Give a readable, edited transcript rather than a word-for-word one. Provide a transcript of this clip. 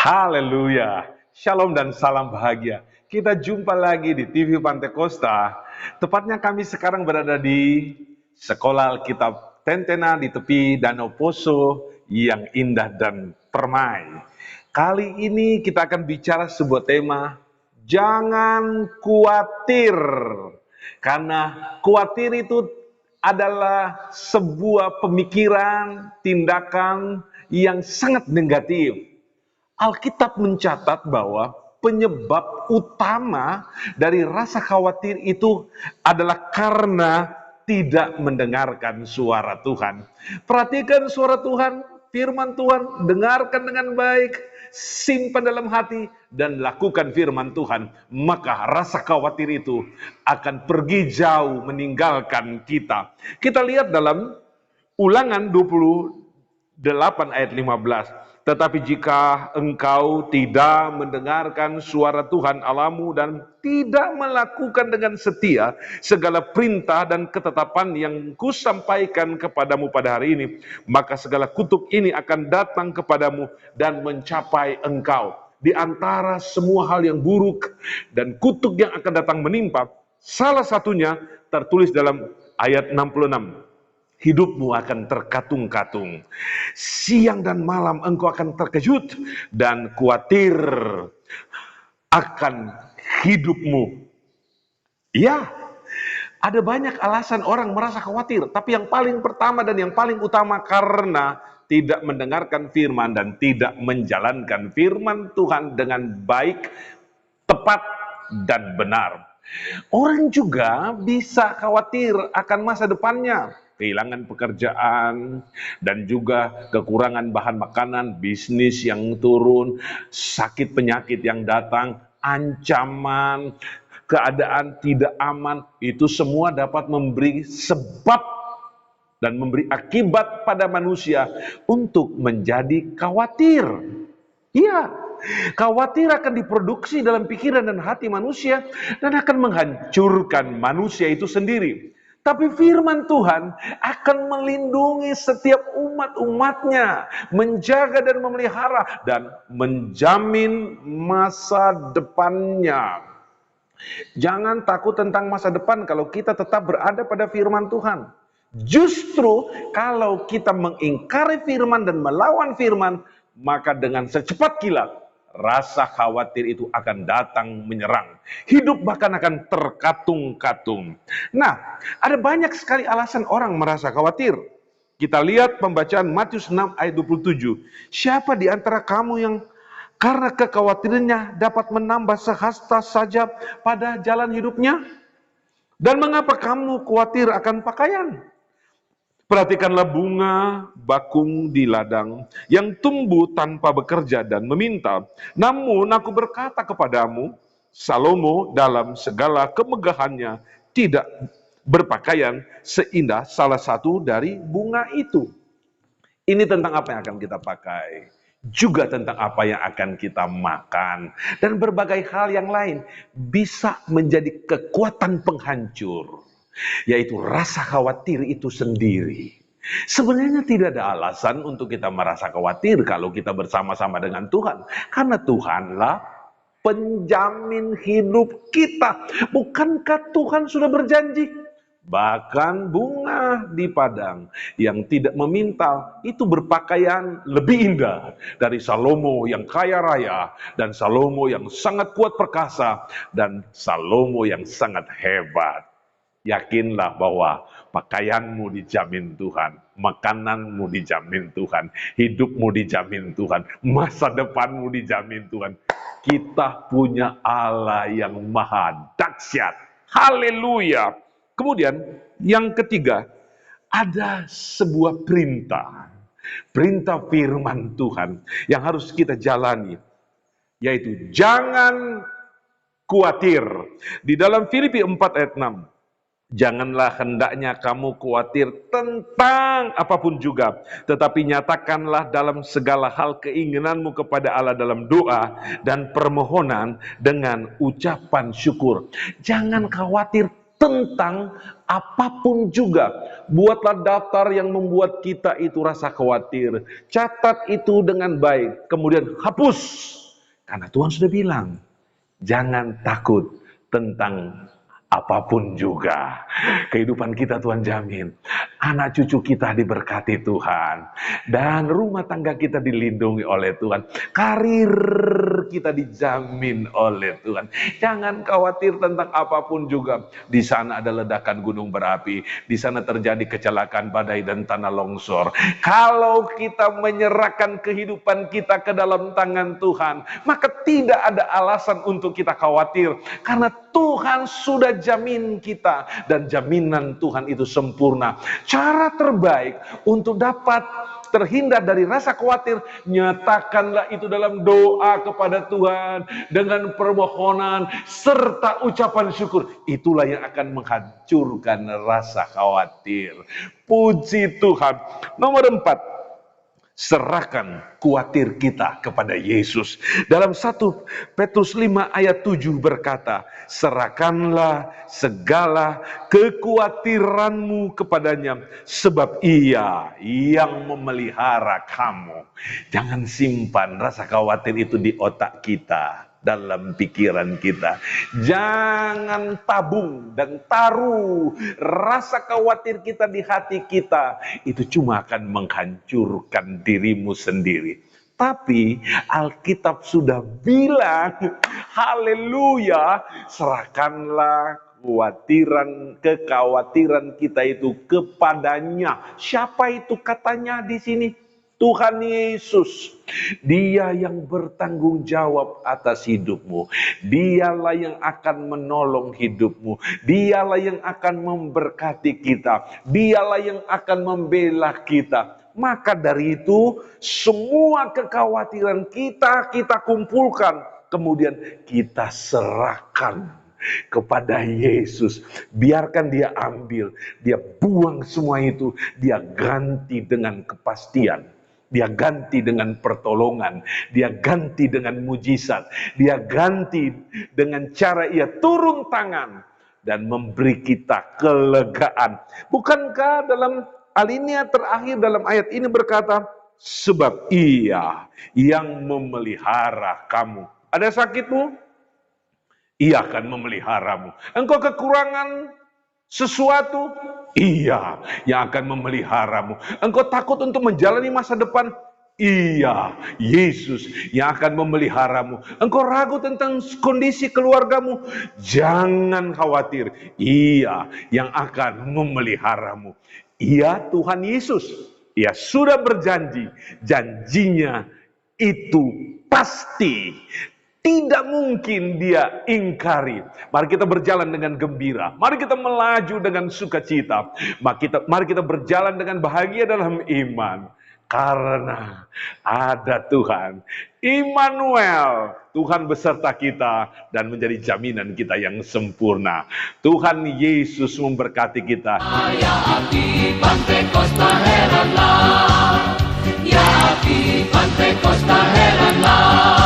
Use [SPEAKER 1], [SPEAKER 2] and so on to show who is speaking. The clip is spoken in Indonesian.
[SPEAKER 1] Haleluya. Shalom dan salam bahagia. Kita jumpa lagi di TV Pantai Kosta. Tepatnya kami sekarang berada di Sekolah Alkitab Tentena di tepi Danau Poso yang indah dan permai. Kali ini kita akan bicara sebuah tema, jangan khawatir. Karena khawatir itu adalah sebuah pemikiran, tindakan yang sangat negatif. Alkitab mencatat bahwa penyebab utama dari rasa khawatir itu adalah karena tidak mendengarkan suara Tuhan. Perhatikan suara Tuhan, firman Tuhan, dengarkan dengan baik, simpan dalam hati, dan lakukan firman Tuhan. Maka rasa khawatir itu akan pergi jauh meninggalkan kita. Kita lihat dalam Ulangan 28 ayat 15. Tetapi jika engkau tidak mendengarkan suara Tuhan Allahmu dan tidak melakukan dengan setia segala perintah dan ketetapan yang kusampaikan kepadamu pada hari ini, maka segala kutuk ini akan datang kepadamu dan mencapai engkau. Di antara semua hal yang buruk dan kutuk yang akan datang menimpa, salah satunya tertulis dalam ayat 66. Hidupmu akan terkatung-katung. Siang dan malam engkau akan terkejut dan khawatir akan hidupmu. Ya, ada banyak alasan orang merasa khawatir. Tapi yang paling pertama dan yang paling utama karena tidak mendengarkan firman dan tidak menjalankan firman Tuhan dengan baik, tepat, dan benar. Orang juga bisa khawatir akan masa depannya, kehilangan pekerjaan, dan juga kekurangan bahan makanan, bisnis yang turun, sakit penyakit yang datang, ancaman, keadaan tidak aman. Itu semua dapat memberi sebab dan memberi akibat pada manusia untuk menjadi khawatir. Iya, khawatir akan diproduksi dalam pikiran dan hati manusia dan akan menghancurkan manusia itu sendiri. Tapi firman Tuhan akan melindungi setiap umat-umatnya, menjaga dan memelihara dan menjamin masa depannya. Jangan takut tentang masa depan kalau kita tetap berada pada firman Tuhan. Justru kalau kita mengingkari firman dan melawan firman, maka dengan secepat kilat rasa khawatir itu akan datang menyerang. Hidup bahkan akan terkatung-katung. Nah, ada banyak sekali alasan orang merasa khawatir. Kita lihat pembacaan Matius 6 ayat 27. Siapa di antara kamu yang karena kekhawatirannya dapat menambah sehasta saja pada jalan hidupnya? Dan mengapa kamu khawatir akan pakaian? Perhatikanlah bunga bakung di ladang yang tumbuh tanpa bekerja dan meminta. Namun aku berkata kepadamu, Salomo dalam segala kemegahannya tidak berpakaian seindah salah satu dari bunga itu. Ini tentang apa yang akan kita pakai. Juga tentang apa yang akan kita makan. Dan berbagai hal yang lain bisa menjadi kekuatan penghancur. Yaitu rasa khawatir itu sendiri. Sebenarnya tidak ada alasan untuk kita merasa khawatir kalau kita bersama-sama dengan Tuhan. Karena Tuhanlah penjamin hidup kita. Bukankah Tuhan sudah berjanji? Bahkan bunga di padang yang tidak memintal itu berpakaian lebih indah dari Salomo yang kaya raya dan Salomo yang sangat kuat perkasa dan Salomo yang sangat hebat. Yakinlah bahwa pakaianmu dijamin Tuhan, makananmu dijamin Tuhan, hidupmu dijamin Tuhan, masa depanmu dijamin Tuhan. Kita punya Allah yang maha dahsyat. Haleluya. Kemudian yang ketiga, ada sebuah perintah. Perintah firman Tuhan yang harus kita jalani. Yaitu jangan khawatir. Di dalam Filipi 4 ayat 6. Janganlah hendaknya kamu khawatir tentang apapun juga, tetapi nyatakanlah dalam segala hal keinginanmu kepada Allah dalam doa dan permohonan dengan ucapan syukur. Jangan khawatir tentang apapun juga. Buatlah daftar yang membuat kita itu rasa khawatir. Catat itu dengan baik. Kemudian hapus. Karena Tuhan sudah bilang, jangan takut tentang apapun juga. Kehidupan kita Tuhan jamin. Anak cucu kita diberkati Tuhan. Dan rumah tangga kita dilindungi oleh Tuhan. Karir kita dijamin oleh Tuhan. Jangan khawatir tentang apapun juga. Di sana ada ledakan gunung berapi. Di sana terjadi kecelakaan badai dan tanah longsor. Kalau kita menyerahkan kehidupan kita ke dalam tangan Tuhan, maka tidak ada alasan untuk kita khawatir. Karena Tuhan sudah jamin kita. Dan jaminan Tuhan itu sempurna. Cara terbaik untuk dapat terhindar dari rasa khawatir, nyatakanlah itu dalam doa kepada Tuhan dengan permohonan serta ucapan syukur. Itulah yang akan menghancurkan rasa khawatir. Puji Tuhan. Nomor 4. Serahkan khawatir kita kepada Yesus. Dalam 1 Petrus 5 ayat 7 berkata, serahkanlah segala kekhawatiranmu kepadanya, sebab Ia yang memelihara kamu. Jangan simpan rasa khawatir itu di otak kita, dalam pikiran kita. Jangan tabung dan taruh rasa khawatir kita di hati kita. Itu cuma akan menghancurkan dirimu sendiri. Tapi Alkitab sudah bilang, haleluya, serahkanlah kekhawatiran kita itu kepadanya. Siapa itu katanya di sini? Tuhan Yesus. Dia yang bertanggung jawab atas hidupmu. Dialah yang akan menolong hidupmu. Dialah yang akan memberkati kita. Dialah yang akan membela kita. Maka dari itu, semua kekhawatiran kita kumpulkan. Kemudian kita serahkan kepada Yesus. Biarkan Dia ambil. Dia buang semua itu. Dia ganti dengan kepastian. Dia ganti dengan pertolongan. Dia ganti dengan mujizat. Dia ganti dengan cara Ia turun tangan dan memberi kita kelegaan. Bukankah dalam alinea terakhir dalam ayat ini berkata, sebab Ia yang memelihara kamu. Ada sakitmu? Ia akan memeliharamu. Engkau kekurangan sesuatu? Ia yang akan memeliharamu. Engkau takut untuk menjalani masa depan? Iya, Yesus yang akan memeliharamu. Engkau ragu tentang kondisi keluargamu? Jangan khawatir. Ia yang akan memeliharamu. Ia Tuhan Yesus. Ia sudah berjanji. Janjinya itu pasti. Tidak mungkin Dia ingkari. Mari kita berjalan dengan gembira. Mari kita melaju dengan sukacita. Mari kita berjalan dengan bahagia dalam iman. Karena ada Tuhan. Immanuel. Tuhan beserta kita dan menjadi jaminan kita yang sempurna. Tuhan Yesus memberkati kita.
[SPEAKER 2] Ya api Pantekosta heranlah. Ya api Pantekosta heranlah.